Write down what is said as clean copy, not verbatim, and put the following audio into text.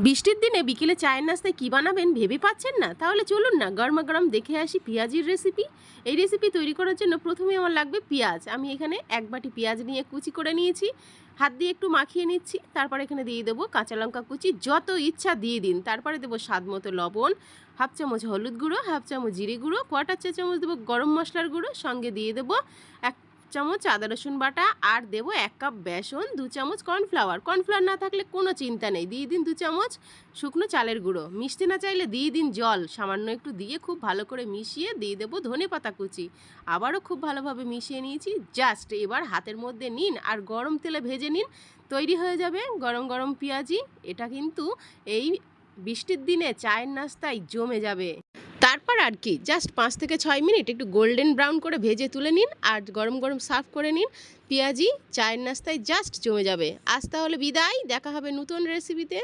বৃষ্টির দিনে বিকেলে চায়ের নাস্তায় কী বানাবেন ভেবে পাচ্ছেন না? তাহলে চলুন না গরমা গরম দেখে আসি পেঁয়াজির রেসিপি। এই রেসিপি তৈরি করার জন্য প্রথমে আমার লাগবে পেঁয়াজ। আমি এখানে এক বাটি পেঁয়াজ নিয়ে কুচি করে নিয়েছি, হাত দিয়ে একটু মাখিয়ে নিচ্ছি। তারপর এখানে দিয়ে দেবো কাঁচা লঙ্কা কুচি, যত ইচ্ছা দিয়ে দিন। তারপরে দেবো স্বাদ মতো লবণ, হাফ চামচ হলুদ গুঁড়ো, হাফ চামচ জিরে গুঁড়ো, কোয়াটার চা চামচ দেবো গরম মশলার গুঁড়ো, সঙ্গে দিয়ে দেবো এক চামচ আদা রসুন বাটা, আর দেবো 1 কাপ বেসন, 2 চামচ কর্নফ্লাওয়ার না থাকলে কোনো চিন্তা নেই, দিয়ে দিন 2 চামচ শুকনো চালের গুঁড়ো। মিশতে না চাইলে দিয়ে দিন জল সামান্য একটু, দিয়ে খুব ভালো করে মিশিয়ে দিয়ে দেবো ধনেপাতা কুচি। আবারও খুব ভালোভাবে মিশিয়ে নিয়েছি। জাস্ট এবার হাতের মধ্যে নিন আর গরম তেলে ভেজে নিন, তৈরি হয়ে যাবে গরম গরম পেঁয়াজি। এটা কিন্তু এই বৃষ্টির দিনে চায়ের নাস্তায় জমে যাবে। তারপর আর কি, জাস্ট 5 থেকে 6 মিনিট একটু গোল্ডেন ব্রাউন করে ভেজে তুলে নিন আর গরম গরম সার্ভ করে নিন। পেঁয়াজি চায়ের নাস্তায় জাস্ট জমে যাবে। আজ তাহলে বিদায়, দেখা হবে নতুন রেসিপিতে।